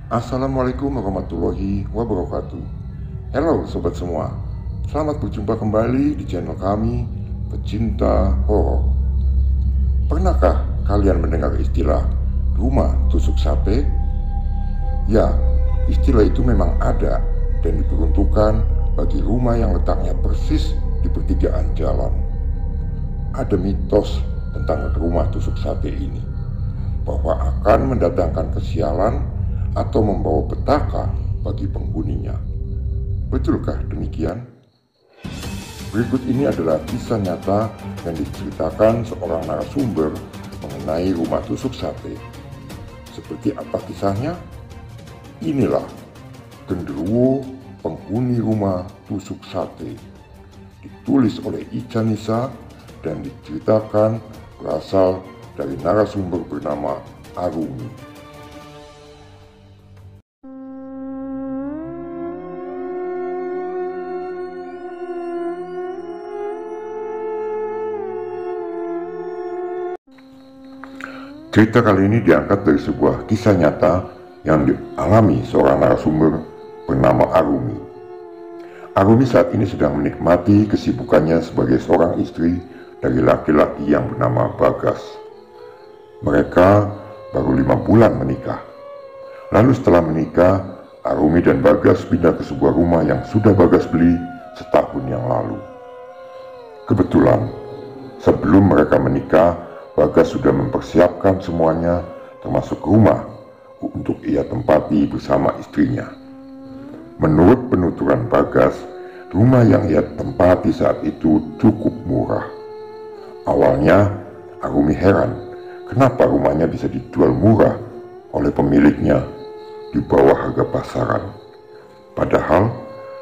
Assalamualaikum warahmatullahi wabarakatuh. Halo sobat semua, selamat berjumpa kembali di channel kami, Pecinta Horor. Pernahkah kalian mendengar istilah rumah tusuk sate? Ya, istilah itu memang ada dan diperuntukkan bagi rumah yang letaknya persis di pertigaan jalan. Ada mitos tentang rumah tusuk sate ini, bahwa akan mendatangkan kesialan atau membawa petaka bagi penghuninya. Betulkah demikian? Berikut ini adalah kisah nyata yang diceritakan seorang narasumber mengenai rumah tusuk sate. Seperti apa kisahnya? Inilah genderuwo penghuni rumah tusuk sate. Ditulis oleh Ica Nisa dan diceritakan berasal dari narasumber bernama Arumi. Cerita kali ini diangkat dari sebuah kisah nyata yang dialami seorang narasumber bernama Arumi. Arumi saat ini sedang menikmati kesibukannya sebagai seorang istri dari laki-laki yang bernama Bagas. Mereka baru 5 bulan menikah. Lalu setelah menikah, Arumi dan Bagas pindah ke sebuah rumah yang sudah Bagas beli setahun yang lalu. Kebetulan, sebelum mereka menikah, Bagas sudah mempersiapkan semuanya, termasuk rumah untuk ia tempati bersama istrinya. Menurut penuturan Bagas, rumah yang ia tempati saat itu cukup murah. Awalnya, Arumi heran kenapa rumahnya bisa dijual murah oleh pemiliknya di bawah harga pasaran. Padahal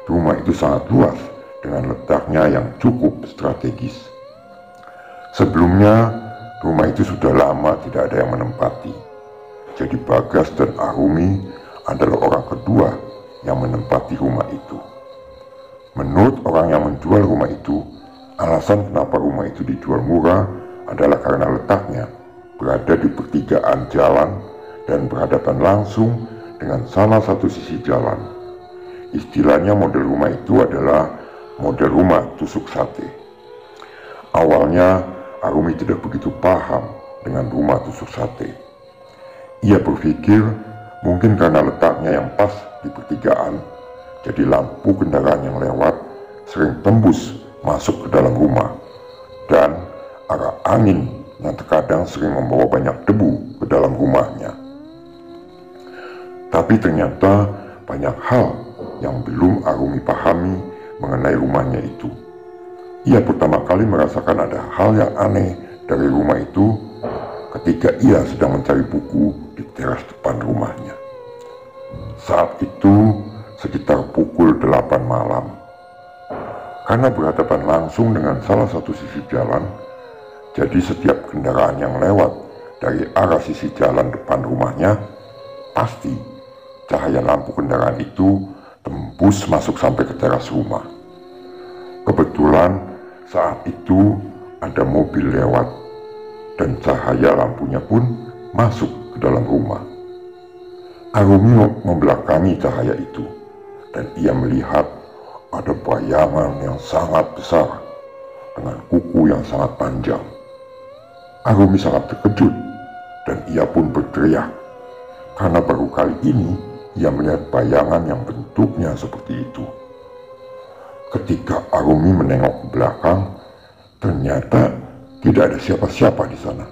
rumah itu sangat luas dengan letaknya yang cukup strategis. Sebelumnya, rumah itu sudah lama tidak ada yang menempati. Jadi Bagas dan Arumi adalah orang kedua yang menempati rumah itu. Menurut orang yang menjual rumah itu, alasan kenapa rumah itu dijual murah adalah karena letaknya berada di pertigaan jalan dan berhadapan langsung dengan salah satu sisi jalan. Istilahnya model rumah itu adalah model rumah tusuk sate. Awalnya Arumi tidak begitu paham dengan rumah tusuk sate. Ia berpikir mungkin karena letaknya yang pas di pertigaan, jadi lampu kendaraan yang lewat sering tembus masuk ke dalam rumah, dan arah angin yang terkadang sering membawa banyak debu ke dalam rumahnya. Tapi ternyata banyak hal yang belum Arumi pahami mengenai rumahnya itu. Ia pertama kali merasakan ada hal yang aneh dari rumah itu ketika ia sedang mencari buku di teras depan rumahnya. Saat itu sekitar pukul 8 malam. Karena berhadapan langsung dengan salah satu sisi jalan, jadi setiap kendaraan yang lewat dari arah sisi jalan depan rumahnya, pasti cahaya lampu kendaraan itu tembus masuk sampai ke teras rumah. Kebetulan saat itu ada mobil lewat dan cahaya lampunya pun masuk ke dalam rumah. Arumi membelakangi cahaya itu dan ia melihat ada bayangan yang sangat besar dengan kuku yang sangat panjang. Arumi sangat terkejut dan ia pun berteriak karena baru kali ini ia melihat bayangan yang bentuknya seperti itu. Ketika Arumi menengok ke belakang, ternyata tidak ada siapa-siapa di sana.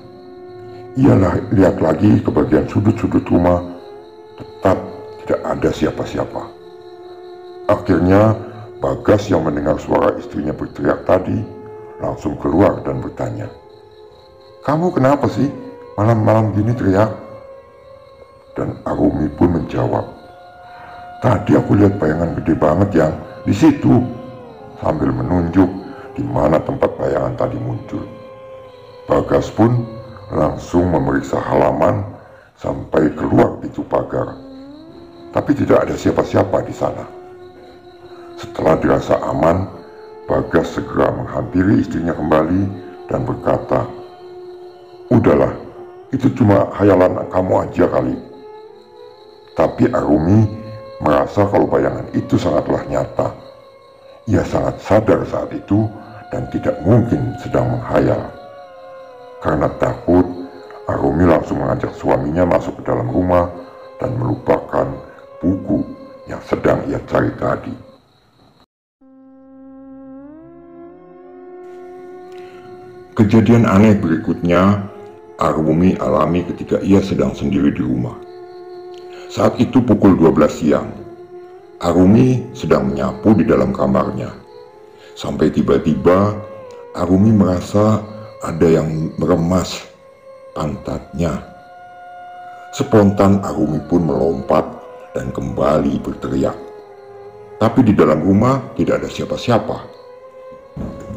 Ia lihat lagi ke bagian sudut-sudut rumah, tetap tidak ada siapa-siapa. Akhirnya, Bagas yang mendengar suara istrinya berteriak tadi, langsung keluar dan bertanya, "Kamu kenapa sih malam-malam gini teriak?" Dan Arumi pun menjawab, "Tadi aku lihat bayangan gede banget yang di situ," sambil menunjuk di mana tempat bayangan tadi muncul. Bagas pun langsung memeriksa halaman sampai keluar pintu pagar, tapi tidak ada siapa-siapa di sana. Setelah dirasa aman, Bagas segera menghampiri istrinya kembali dan berkata, "Udahlah, itu cuma khayalan kamu aja kali." Tapi Arumi merasa kalau bayangan itu sangatlah nyata. Ia sangat sadar saat itu dan tidak mungkin sedang menghayal. Karena takut, Arumi langsung mengajak suaminya masuk ke dalam rumah dan melupakan buku yang sedang ia cari tadi. Kejadian aneh berikutnya Arumi alami ketika ia sedang sendiri di rumah. Saat itu pukul 12 siang. Arumi sedang menyapu di dalam kamarnya. Sampai tiba-tiba Arumi merasa ada yang meremas pantatnya. Spontan Arumi pun melompat dan kembali berteriak. Tapi di dalam rumah tidak ada siapa-siapa.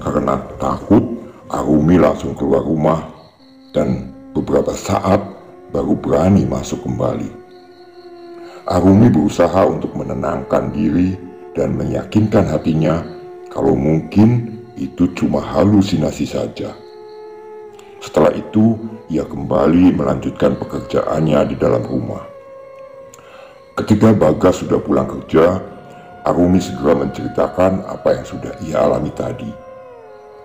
Karena takut, Arumi langsung keluar rumah dan beberapa saat baru berani masuk kembali. Arumi berusaha untuk menenangkan diri dan meyakinkan hatinya kalau mungkin itu cuma halusinasi saja. Setelah itu, ia kembali melanjutkan pekerjaannya di dalam rumah. Ketika Bagas sudah pulang kerja, Arumi segera menceritakan apa yang sudah ia alami tadi.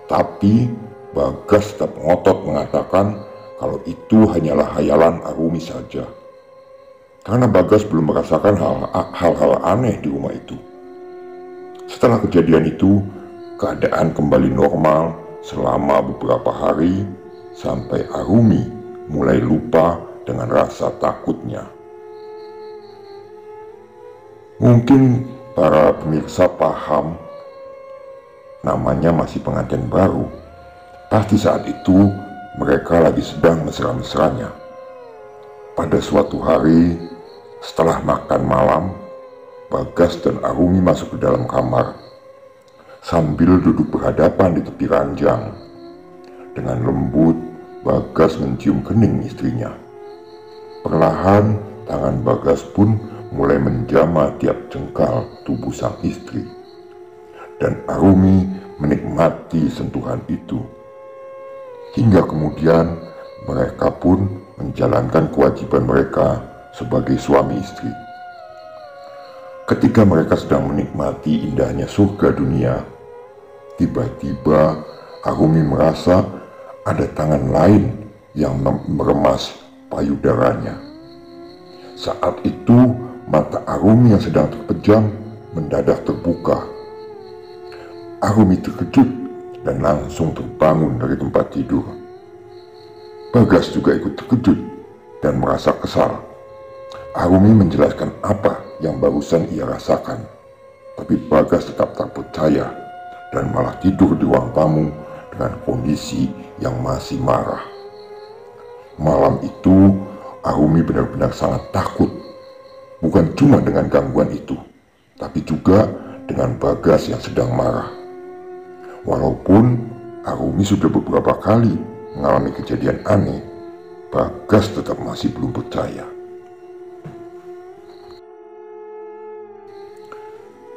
Tapi Bagas tetap ngotot mengatakan kalau itu hanyalah hayalan Arumi saja. Karena Bagas belum merasakan hal-hal aneh di rumah itu. Setelah kejadian itu, keadaan kembali normal selama beberapa hari sampai Arumi mulai lupa dengan rasa takutnya. Mungkin para pemirsa paham, namanya masih pengantin baru. Pasti saat itu mereka lagi sedang mesra-mesranya. Pada suatu hari, setelah makan malam, Bagas dan Arumi masuk ke dalam kamar. Sambil duduk berhadapan di tepi ranjang. Dengan lembut, Bagas mencium kening istrinya. Perlahan, tangan Bagas pun mulai menjamah tiap jengkal tubuh sang istri. Dan Arumi menikmati sentuhan itu. Hingga kemudian, mereka pun menjalankan kewajiban mereka sebagai suami istri. Ketika mereka sedang menikmati indahnya surga dunia, tiba-tiba Arumi merasa ada tangan lain yang meremas payudaranya. Saat itu mata Arumi yang sedang terpejam mendadak terbuka. Arumi terkejut dan langsung terbangun dari tempat tidur. Bagas juga ikut terkejut dan merasa kesal. Arumi menjelaskan apa yang barusan ia rasakan, tapi Bagas tetap tak percaya dan malah tidur di ruang tamu dengan kondisi yang masih marah. Malam itu, Arumi benar-benar sangat takut, bukan cuma dengan gangguan itu, tapi juga dengan Bagas yang sedang marah. Walaupun Arumi sudah beberapa kali mengalami kejadian aneh, Bagas tetap masih belum percaya.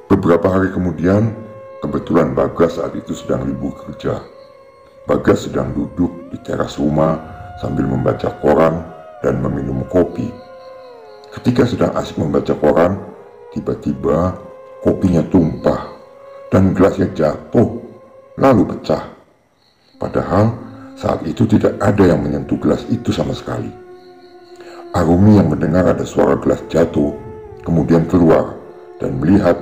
Beberapa hari kemudian, kebetulan Bagas saat itu sedang libur kerja. Bagas sedang duduk di teras rumah sambil membaca koran dan meminum kopi. Ketika sedang asik membaca koran, tiba-tiba kopinya tumpah dan gelasnya jatuh lalu pecah. Padahal saat itu tidak ada yang menyentuh gelas itu sama sekali. Arumi yang mendengar ada suara gelas jatuh kemudian keluar dan melihat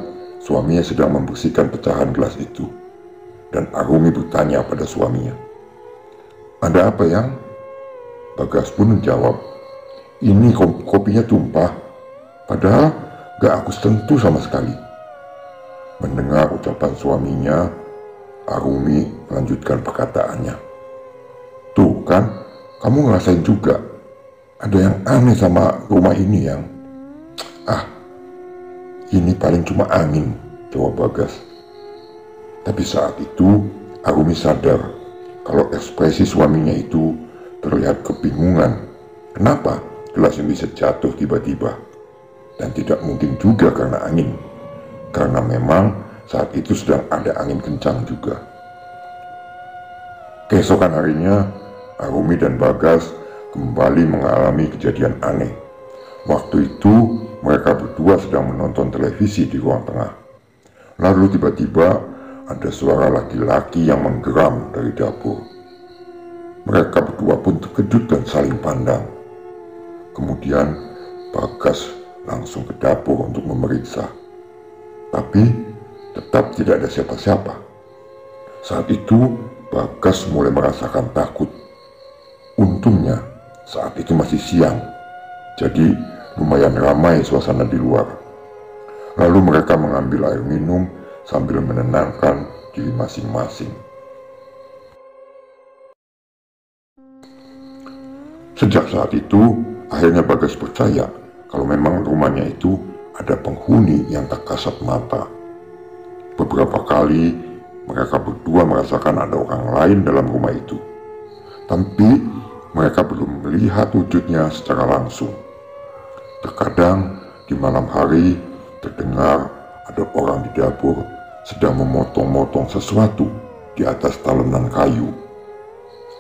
suaminya sedang membersihkan pecahan gelas itu. Dan Arumi bertanya pada suaminya, "Ada apa, Yang?" Bagas pun menjawab, "Ini kopinya tumpah, padahal gak aku sentuh sama sekali." Mendengar ucapan suaminya, Arumi melanjutkan perkataannya, "Tuh kan, kamu ngerasain juga. Ada yang aneh sama rumah ini, Yang." "Ini paling cuma angin," jawab Bagas. Tapi saat itu Arumi sadar kalau ekspresi suaminya itu terlihat kebingungan. Kenapa gelasnya bisa jatuh tiba-tiba? Dan tidak mungkin juga karena angin, karena memang saat itu sedang ada angin kencang juga. Keesokan harinya, Arumi dan Bagas kembali mengalami kejadian aneh. Waktu itu mereka berdua sedang menonton televisi di ruang tengah. Lalu tiba-tiba ada suara laki-laki yang menggeram dari dapur. Mereka berdua pun terkejut dan saling pandang. Kemudian Bagas langsung ke dapur untuk memeriksa. Tapi tetap tidak ada siapa-siapa. Saat itu Bagas mulai merasakan takut. Untungnya saat itu masih siang, jadi lumayan ramai suasana di luar. Lalu mereka mengambil air minum sambil menenangkan diri masing-masing. Sejak saat itu, akhirnya Bagas percaya kalau memang rumahnya itu ada penghuni yang tak kasat mata. Beberapa kali mereka berdua merasakan ada orang lain dalam rumah itu, tapi mereka belum melihat wujudnya secara langsung. Terkadang di malam hari terdengar ada orang di dapur sedang memotong-motong sesuatu di atas talenan kayu.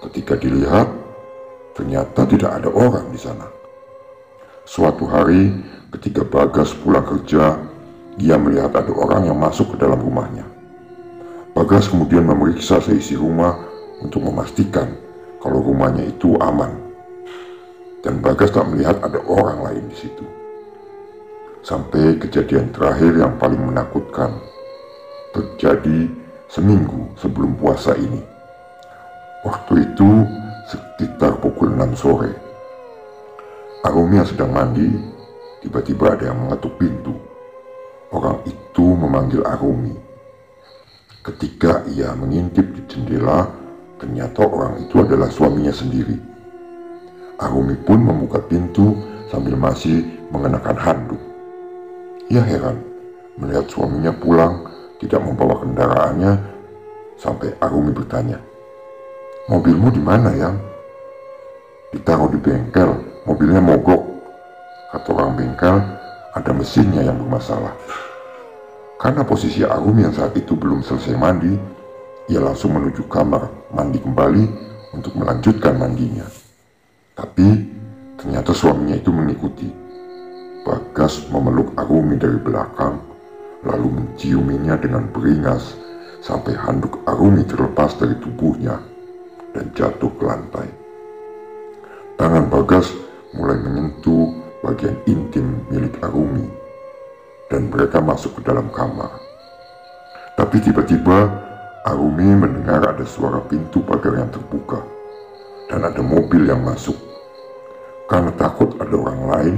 Ketika dilihat, ternyata tidak ada orang di sana. Suatu hari ketika Bagas pulang kerja, ia melihat ada orang yang masuk ke dalam rumahnya. Bagas kemudian memeriksa seisi rumah untuk memastikan kalau rumahnya itu aman. Dan Bagas tak melihat ada orang lain di situ. Sampai kejadian terakhir yang paling menakutkan terjadi seminggu sebelum puasa ini. Waktu itu sekitar pukul 6 sore. Arumi yang sedang mandi, tiba-tiba ada yang mengetuk pintu. Orang itu memanggil Arumi. Ketika ia mengintip di jendela, ternyata orang itu adalah suaminya sendiri. Arumi pun membuka pintu sambil masih mengenakan handuk. Ia heran melihat suaminya pulang tidak membawa kendaraannya, sampai Arumi bertanya, "Mobilmu di mana, Yang?" "Ditaruh di bengkel, mobilnya mogok," kata orang bengkel. "Ada mesinnya yang bermasalah." Karena posisi Arumi yang saat itu belum selesai mandi, ia langsung menuju kamar mandi kembali untuk melanjutkan mandinya. Tapi ternyata suaminya itu mengikuti. Bagas memeluk Arumi dari belakang, lalu menciuminya dengan beringas sampai handuk Arumi terlepas dari tubuhnya dan jatuh ke lantai. Tangan Bagas mulai menyentuh bagian intim milik Arumi, dan mereka masuk ke dalam kamar. Tapi tiba-tiba Arumi mendengar ada suara pintu pagar yang terbuka dan ada mobil yang masuk. Karena takut ada orang lain,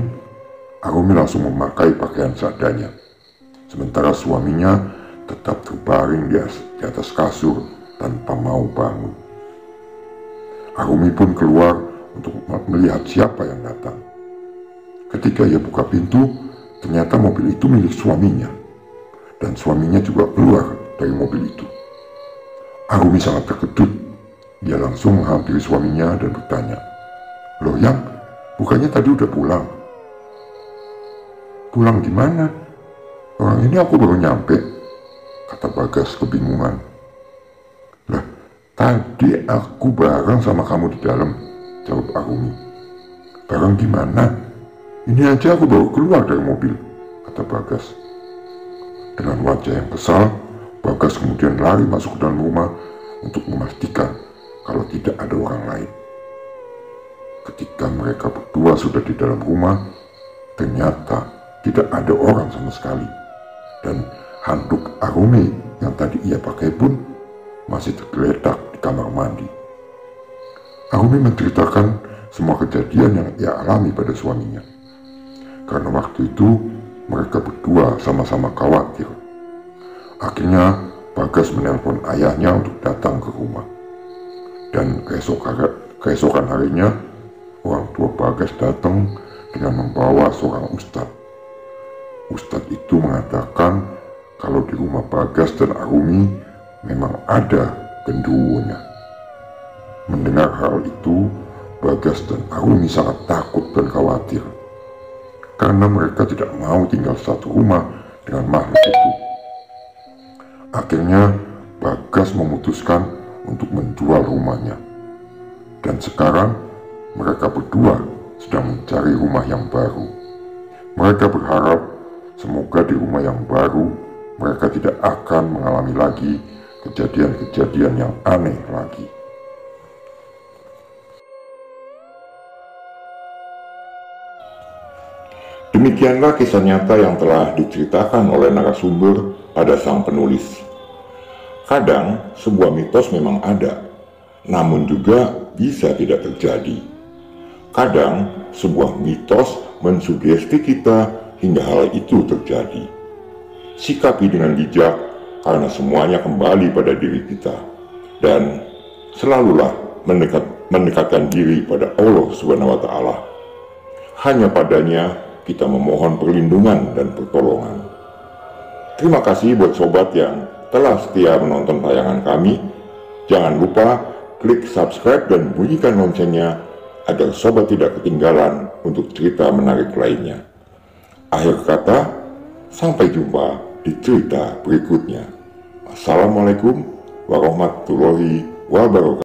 Arumi langsung memakai pakaian seadanya, sementara suaminya tetap terbaring di atas kasur tanpa mau bangun. Arumi pun keluar untuk melihat siapa yang datang. Ketika ia buka pintu, ternyata mobil itu milik suaminya, dan suaminya juga keluar dari mobil itu. Arumi sangat terkejut. Dia langsung menghampiri suaminya dan bertanya, "Loh, Yang, bukannya tadi udah pulang?" "Pulang di mana? Orang ini aku baru nyampe," kata Bagas kebingungan. "Lah, tadi aku bareng sama kamu di dalam," jawab Arumi. "Bareng gimana? Ini aja aku baru keluar dari mobil," kata Bagas. Dengan wajah yang kesal, Bagas kemudian lari masuk ke dalam rumah untuk memastikan kalau tidak ada orang lain. Ketika mereka berdua sudah di dalam rumah, ternyata tidak ada orang sama sekali. Dan handuk Arumi yang tadi ia pakai pun masih tergeletak di kamar mandi. Arumi menceritakan semua kejadian yang ia alami pada suaminya. Karena waktu itu mereka berdua sama-sama khawatir. Akhirnya Bagas menelpon ayahnya untuk datang ke rumah. Dan keesokan harinya orang tua Bagas datang dengan membawa seorang ustadz. Ustadz itu mengatakan kalau di rumah Bagas dan Arumi memang ada genderuwonya. Mendengar hal itu, Bagas dan Arumi sangat takut dan khawatir, karena mereka tidak mau tinggal satu rumah dengan makhluk itu. Akhirnya Bagas memutuskan untuk menjual rumahnya, dan sekarang mereka berdua sedang mencari rumah yang baru. Mereka berharap semoga di rumah yang baru mereka tidak akan mengalami lagi kejadian-kejadian yang aneh lagi. Demikianlah kisah nyata yang telah diceritakan oleh narasumber pada sang penulis. Kadang sebuah mitos memang ada, namun juga bisa tidak terjadi. Kadang sebuah mitos mensugesti kita hingga hal itu terjadi. Sikapi dengan bijak karena semuanya kembali pada diri kita. Dan selalulah mendekatkan diri pada Allah SWT. Hanya padanya kita memohon perlindungan dan pertolongan. Terima kasih buat sobat yang telah setia menonton tayangan kami. Jangan lupa klik subscribe dan bunyikan loncengnya agar sobat tidak ketinggalan untuk cerita menarik lainnya. Akhir kata, sampai jumpa di cerita berikutnya. Assalamualaikum warahmatullahi wabarakatuh.